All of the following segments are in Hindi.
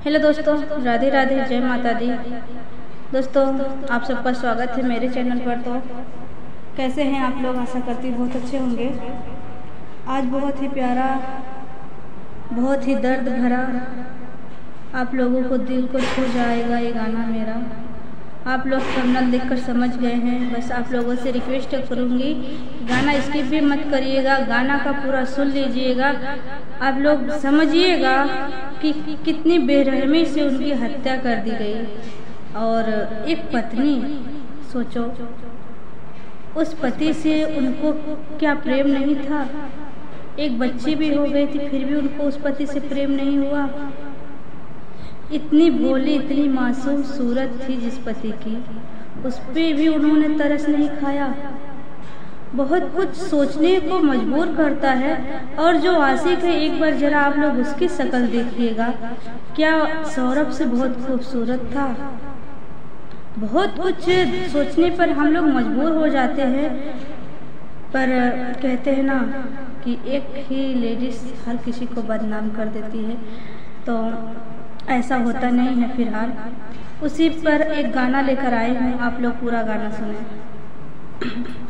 हेलो दोस्तों, राधे राधे, जय माता दी। दोस्तों, आप सबका स्वागत है मेरे चैनल पर। तो कैसे हैं आप लोग? आशा करती हूँ बहुत अच्छे होंगे। आज बहुत ही प्यारा, बहुत ही दर्द भरा, आप लोगों को दिल को छू जाएगा ये गाना मेरा। आप लोग थंबनेल देखकर समझ गए हैं। बस आप लोगों से रिक्वेस्ट करूँगी, गाना स्किप भी मत करिएगा, गाना का पूरा सुन लीजिएगा। आप लोग समझिएगा कि कितनी बेरहमी से उनकी हत्या कर दी गई। और एक पत्नी, सोचो, उस पति से उनको क्या प्रेम नहीं था। एक बच्ची भी हो गई थी, फिर भी उनको उस पति से प्रेम नहीं हुआ। इतनी भोली, इतनी मासूम सूरत थी जिस पति की, उस पर भी उन्होंने तरस नहीं खाया। बहुत कुछ सोचने को मजबूर करता है। और जो आशिक है, एक बार जरा आप लोग उसकी शक्ल देखिएगा, क्या सौरभ से बहुत खूबसूरत था। बहुत कुछ सोचने पर हम लोग मजबूर हो जाते हैं। पर कहते हैं ना कि एक ही लेडीज हर किसी को बदनाम कर देती है, तो ऐसा होता नहीं है। फिलहाल उसी पर एक गाना लेकर आए हूँ, आप लोग पूरा गाना सुने।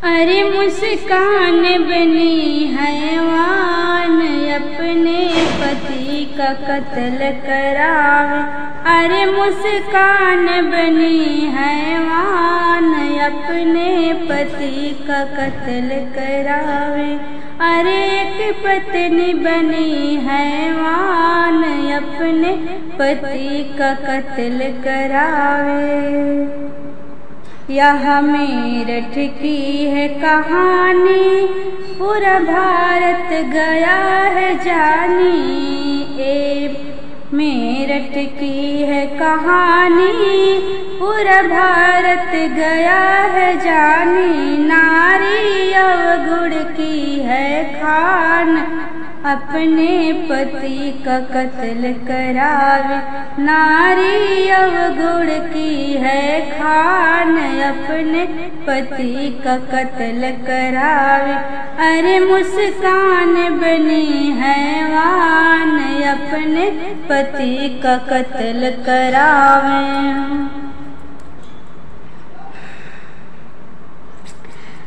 अरे मुस्कान बनी हैवान, अपने पति का कत्ल करावे। अरे मुस्कान बनी हैवान, अपने पति का कत्ल करावे। अरे एक पत्नी बनी हैवान, अपने पति का कत्ल करावे। यह मेरठ की है कहानी, पूरा भारत गया है जानी। मेरठ की है कहानी, पूरा भारत गया है जानी। नारी अवगुण की है खान, अपने पति का कत्ल करावे। नारी अवगुण की है खान, अपने पति का कत्ल करावे। अरे मुस्कान बनी हैवान, अपने पति का कत्ल करावे।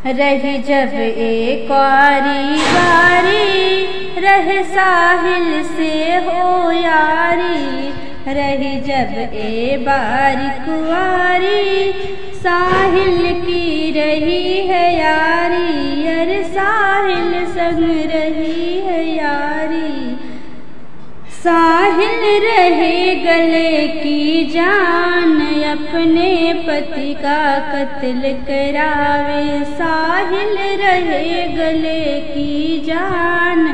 रही जब एक बारी, रहे साहिल से हो यारी। रही जब बारी कुआरी, साहिल की रही है यारी। अरे साहिल संग रही है यारी। साहिल रहे गले की जान, अपने पति का कत्ल करावे। साहिल रहे गले की जान,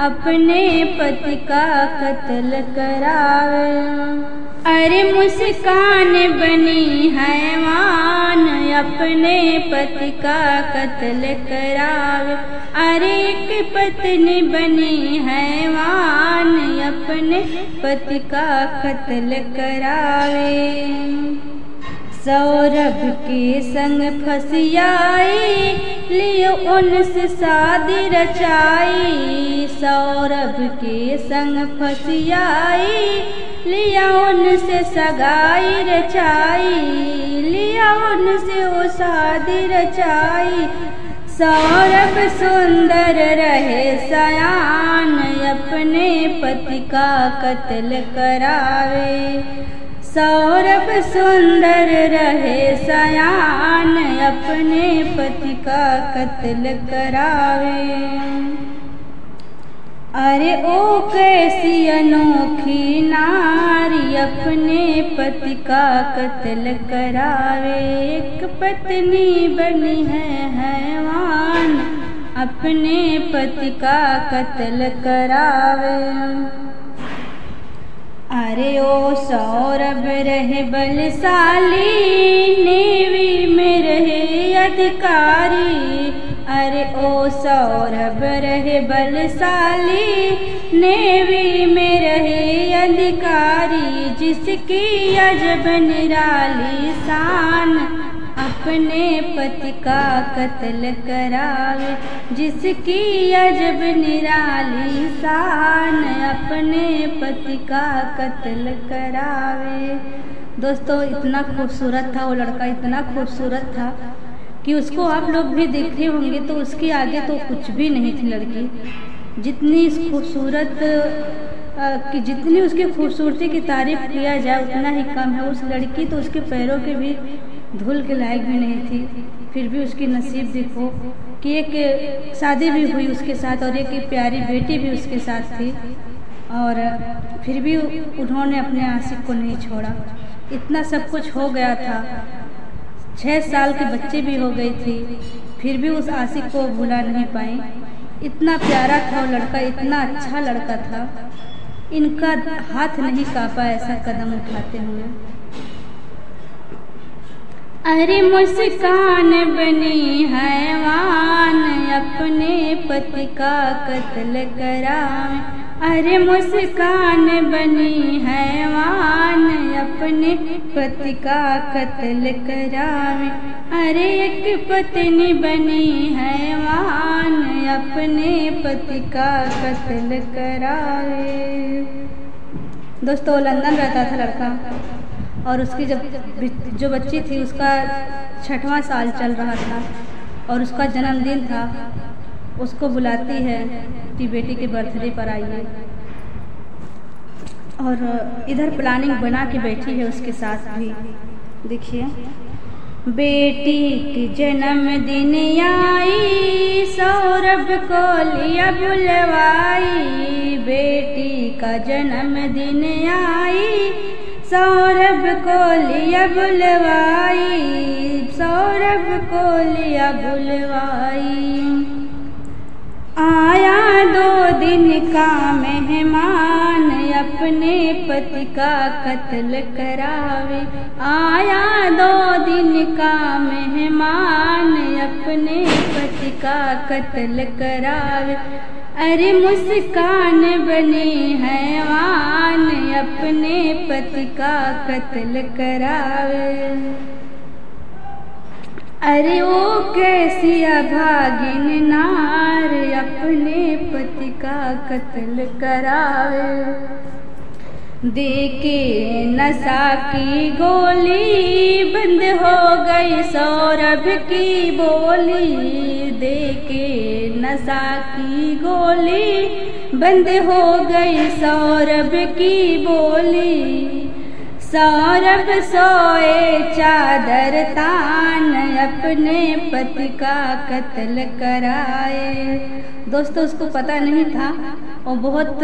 अपने पति का कत्ल करावे। अरे मुस्कान बनी हैवान, अपने पति का कत्ल करावे। अरे एक पत्नी बनी हैवान, अपने पति का कत्ल करावे। सौरभ के संग फसियाई, लियो उनसे शादी रचाई। सौरभ के संग फसियाई, लिया उनसे सगाई रचाई। लिया उनसे वो शादी रचाई। सौरभ सुंदर रहे सयान, अपने पति का कत्ल करावे। सौरभ सुंदर रहे सयान, अपने पति का कत्ल करावे। अरे ओ कैसी अनोखी नारी, अपने पति का कत्ल करावे। एक पत्नी बनी है हैवान, अपने पति का कत्ल करावे। अरे ओ सौरभ रहे बलशाली, नेवी में रहे अधिकारी। अरे ओ सौरभ रहे बलशाली, नेवी में रहे अधिकारी। जिसकी अजब निराली शान, अपने पति का कत्ल करावे, जिसकी अजब निराली शान अपने पति का कत्ल करावे। दोस्तों इतना खूबसूरत था वो लड़का, इतना खूबसूरत था कि उसको आप लोग भी देखे होंगे तो उसके आगे तो कुछ भी नहीं थी लड़की। जितनी खूबसूरत कि जितनी उसकी खूबसूरती की तारीफ किया जाए उतना ही कम है। उस लड़की तो उसके पैरों के भी धूल के लायक भी नहीं थी, फिर भी उसकी नसीब देखो कि एक शादी भी हुई उसके साथ और एक प्यारी बेटी भी उसके साथ थी, और फिर भी उन्होंने अपने आशिक को नहीं छोड़ा। इतना सब कुछ हो गया था, 6 साल के बच्चे भी हो गई थी, फिर भी उस आशिक को भुला नहीं पाई। इतना प्यारा था वो लड़का, इतना अच्छा लड़का था, इनका हाथ नहीं कांपा ऐसा कदम उठाते हुए। अरे मुस्कान बनी हैवान अपने पति का कत्ल करावे, अरे मुस्कान बनी हैवान अपने पति का कत्ल करावे, अरे एक पत्नी बनी हैवान अपने पति का कत्ल करावे। दोस्तों लंदन रहता था लड़का, और उसकी जो बच्ची थी उसका 6वां साल चल रहा था और उसका जन्मदिन था। उसको बुलाती है कि बेटी के बर्थडे पर आइए, और इधर प्लानिंग बना के बैठी है उसके साथ भी। देखिए, बेटी के जन्मदिन आई सौरभ को लिया बुलवाई, बेटी का जन्मदिन आई सौरभ को लिया बुलवाई, सौरभ को लिया बुलवाई। आया 2 दिन का मेहमान अपने पति का कत्ल करावे, आया 2 दिन का मेहमान अपने पति का कत्ल करावे, अरे मुस्कान बनी हैवान अपने पति का कत्ल करावे। अरे वो कैसी अभागिन नार अपने पति का कत्ल करावे, देके नशा की गोली बंद हो गई सौरभ की बोली, देके नशा की गोली बंद हो गई सौरभ की बोली, सौरभ सोए चादर तान अपने पति का कत्ल कराए। दोस्तों उसको पता नहीं था, वो बहुत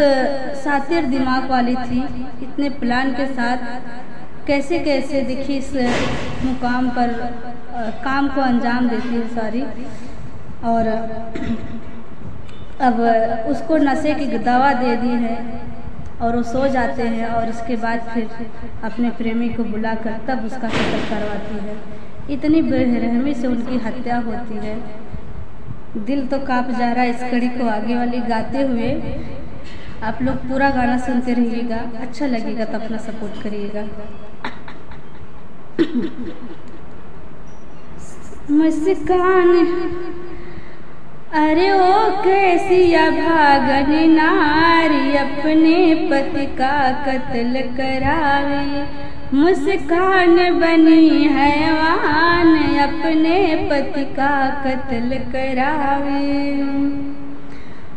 शातिर दिमाग वाली थी, इतने प्लान के साथ कैसे कैसे देखिए इस मुकाम पर काम को अंजाम देती है सारी। और अब उसको नशे की दवा दे दी है और वो सो जाते हैं, और इसके बाद फिर अपने प्रेमी को बुलाकर तब उसका कत्ल करवाती है। इतनी बेरहमी से उनकी हत्या होती है। दिल तो कांप जा रहा है इस कड़ी को आगे वाली गाते हुए। आप लोग पूरा गाना सुनते रहिएगा, अच्छा लगेगा तो अपना सपोर्ट करिएगा। मुस्कान अरे ओ कैसी अभागन नारी अपने पति का कत्ल करावे, मुस्कान बनी हैवान अपने पति का कत्ल करावे।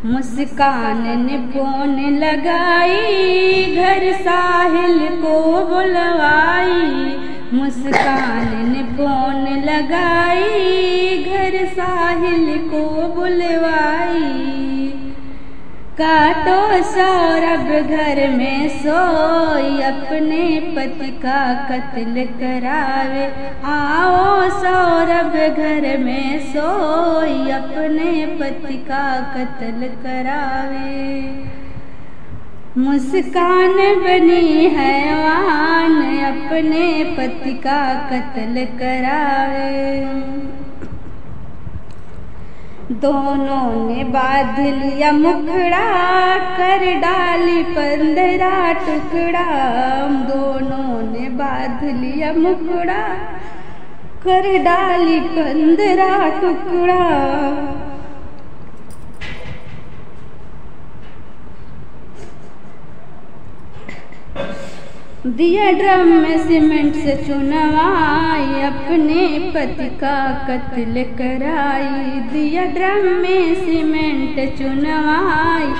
मुस्कान ने फोन लगाई घर साहिल को बुलवाई, मुस्कान ने फोन लगाई घर साहिल को बुलवाई। काटो सौरभ घर में सोई अपने पति का कत्ल करावे, आओ सौरभ घर में सोई अपने पति का कत्ल करावे। मुस्कान बनी हैवान अपने पति का कत्ल करावे। दोनों ने बांध लिया मुखड़ा कर डाली 15 टुकड़ा, दोनों ने बांध लिया मुखड़ा कर डाली 15 टुकड़ा। दिया ड्रम में सीमेंट से चुनवाई, अपने पति का कत्ल कराई। दिया ड्रम में सीमेंट चुनवाई,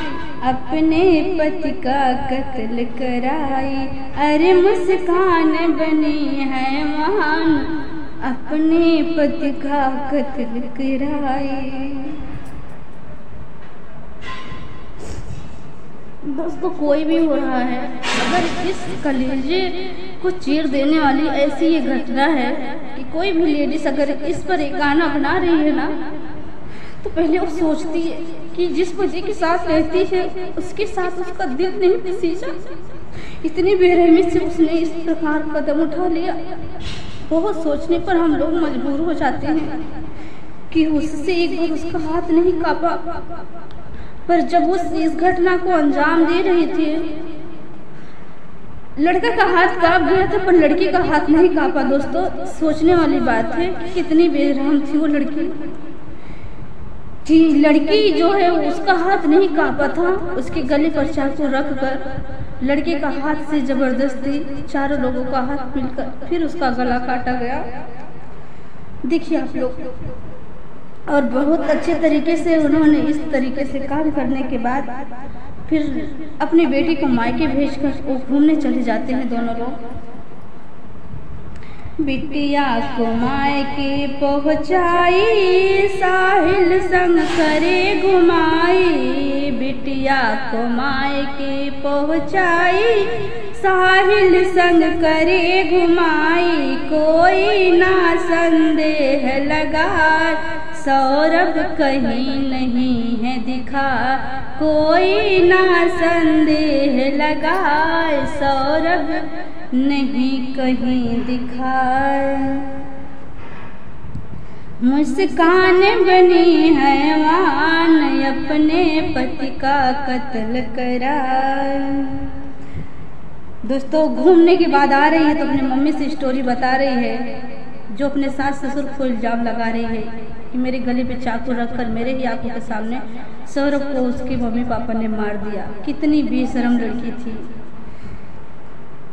अपने पति का कत्ल कराई। अरे मुस्कान बनी है महान, अपने पति का कत्ल कराई। दोस्तों कोई भी हो रहा है, अगर इस कलेजे को चीर देने वाली ऐसी ये घटना है कि कोई भी लेडीज अगर इस पर एक गाना बना रही है ना, तो पहले वो सोचती है कि जिस पति के साथ रहती है उसके साथ उसका दिल नहीं सींचा। इतनी बेरहमी से उसने इस प्रकार कदम उठा लिया। बहुत सोचने पर हम लोग मजबूर हो जाते हैं कि उससे एक बार उसका हाथ नहीं कांपा। पर जब वो इस घटना को अंजाम दे रही थी, लड़का का हाथ कांप गया था पर लड़की का हाथ नहीं कांपा। दोस्तों सोचने वाली बात है कि कितनी बेरहम थी वो लड़की। लड़की जो है उसका हाथ नहीं कांपा था, उसके गले पर चाकू रखकर लड़के का हाथ से जबरदस्ती चारों लोगों का हाथ मिलकर फिर उसका गला काटा गया। देखिए आप लोग, और बहुत अच्छे तरीके से उन्होंने इस तरीके से काम करने के बाद फिर अपनी बेटी को मायके भेजकर वो घूमने चले जाते हैं दोनों लोग। बिटिया को मायके पहुँचाई, साहिल संग करे घुमाई। बिटिया को मायके पहुँचाई, साहिल संग करे घुमाई। कोई ना संदेह लगा, सौरभ कहीं नहीं है दिखा। कोई ना संदेह लगाए, सौरभ नहीं कहीं दिखा। मुस्कान बनी हैवान, अपने पति का कत्ल करा। दोस्तों घूमने के बाद आ रही है तो अपनी मम्मी से स्टोरी बता रही है, जो अपने सास ससुर को इल्जाम लगा रही है कि मेरे गले पे चाकू रखकर मेरे ही आंखों के सामने सौरभ को उसके मम्मी पापा ने मार दिया। कितनी बेशरम लड़की थी।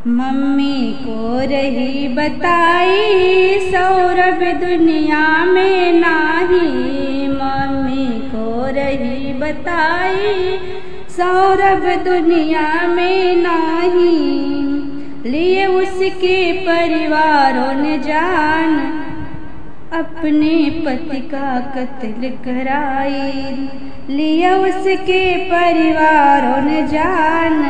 मम्मी को रही बताई, सौरभ दुनिया में नाही। मम्मी को रही बताई, सौरभ दुनिया में नाही। लिए उसके परिवारों ने जान, अपने पति का कत्ल कराई। लिया उसके परिवारों ने जान,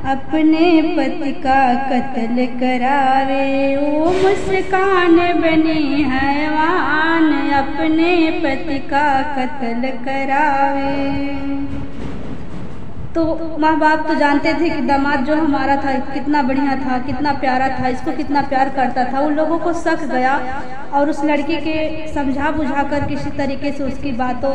अपने पति का कत्ल करावे। ओ मुस्कान बनी हैवान, अपने पति का कत्ल करावे। तो माँ बाप तो जानते थे कि दामाद जो हमारा था कितना बढ़िया था, कितना प्यारा था, इसको कितना प्यार करता था। उन लोगों को शक गया और उस लड़की के समझा बुझाकर किसी तरीके से उसकी बातों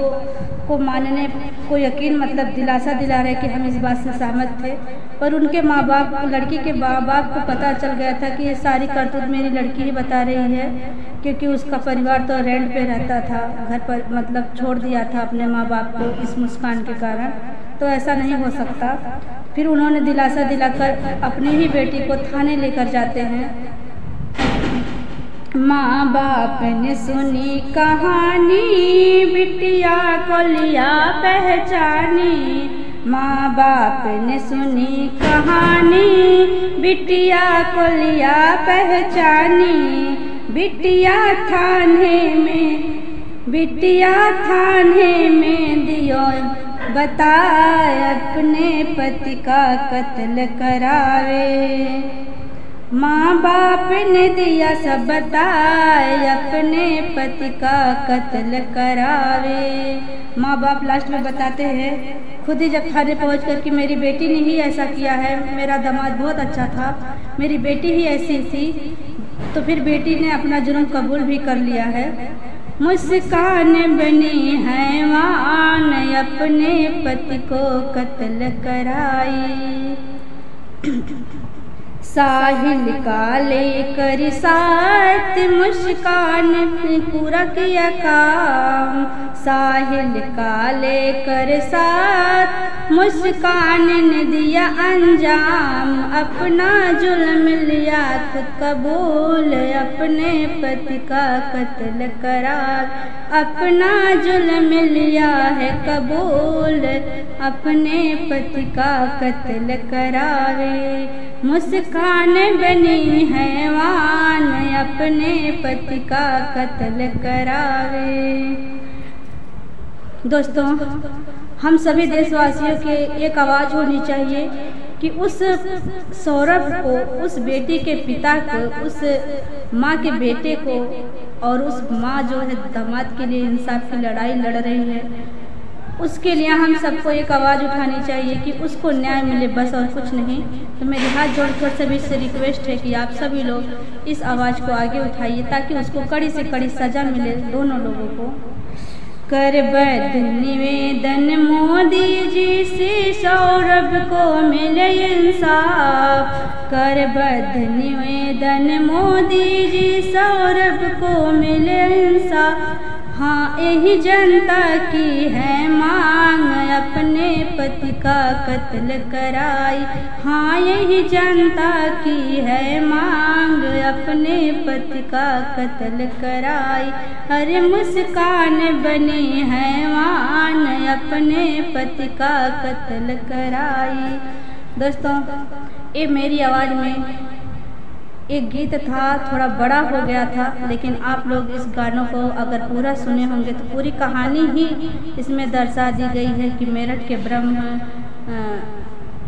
को मानने को यकीन मतलब दिलासा दिला रहे कि हम इस बात से सहमत थे। पर उनके माँ बाप, लड़की के माँ बाप को पता चल गया था कि ये सारी करतूत मेरी लड़की ही बता रही है, क्योंकि उसका परिवार तो रेंट पे रहता था, घर पर मतलब छोड़ दिया था अपने माँ बाप को इस मुस्कान के कारण। तो ऐसा नहीं हो सकता। फिर उन्होंने दिलासा दिलाकर अपनी ही बेटी को थाने लेकर जाते हैं। माँ बाप ने सुनी कहानी, बिटिया को लिया पहचानी। माँ बाप ने सुनी कहानी, बिटिया को लिया पहचानी। बिटिया थाने में दियो बताए, अपने पति का कत्ल करावे। माँ बाप ने दिया सब बताए, अपने पति का कत्ल करावे। माँ बाप लास्ट में बताते हैं खुद ही जब थाने पहुँच कर कि मेरी बेटी ने ही ऐसा किया है, मेरा दामाद बहुत अच्छा था, मेरी बेटी ही ऐसी थी। तो फिर बेटी ने अपना जुर्म कबूल भी कर लिया है। मुस्कान बनी हैवान, अपने पति को कत्ल कराई। साहिल का लेकर साथ मुस्कान पूरा किया काम, साहिल का लेकर साथ मुस्कान ने दिया अंजाम, अपना जुल्म लिया खुद कबूल, अपने पति का कत्ल करार, अपना जुल्म लिया है कबूल, अपने पति का कत्ल करावे, मुस्कान बनी हैवान, अपने पति का कत्ल करावे। दोस्तों, हम सभी देशवासियों के एक आवाज़ होनी चाहिए कि उस सौरभ को, उस बेटी के पिता को, उस माँ के बेटे को, और उस माँ जो है दामाद के लिए इंसाफ की लड़ाई लड़ रही है, उसके लिए हम सबको एक आवाज़ उठानी चाहिए कि उसको न्याय मिले, बस और कुछ नहीं। तो मेरे हाथ जोड़कर सभी से रिक्वेस्ट है कि आप सभी लोग इस आवाज़ को आगे उठाइए ताकि उसको कड़ी से कड़ी सज़ा मिले दोनों लोगों को। करबद्ध निवेदन मोदी जी से सौरभ को मिले इंसाफ, करबद्ध निवेदन मोदी जी सौरभ को मिले इंसाफ, हाँ यही जनता की है मांग, अपने पति का कत्ल कराई, हाँ यही जनता की है मांग, अपने पति का कत्ल कराई, अरे मुस्कान बनी हैवान, अपने पति का कत्ल कराई। दोस्तों, ये मेरी आवाज़ में एक गीत था, थोड़ा बड़ा हो गया था, लेकिन आप लोग इस गानों को अगर पूरा सुने होंगे तो पूरी कहानी ही इसमें दर्शा दी गई है कि मेरठ के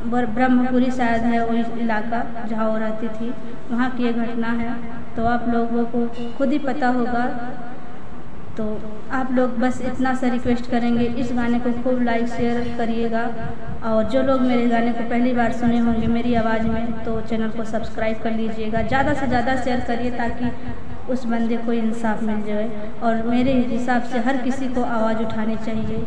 ब्रह्मपुरी शायद है वो इलाका जहाँ वो रहती थी, वहाँ की ये घटना है। तो आप लोगों को खुद ही पता होगा, तो आप लोग बस इतना सा रिक्वेस्ट करेंगे, इस गाने को खूब लाइक शेयर करिएगा, और जो लोग मेरे गाने को पहली बार सुने होंगे मेरी आवाज़ में तो चैनल को सब्सक्राइब कर लीजिएगा, ज़्यादा से ज़्यादा शेयर करिए ताकि उस बंदे को इंसाफ मिल जाए। और मेरे हिसाब से हर किसी को आवाज़ उठानी चाहिए।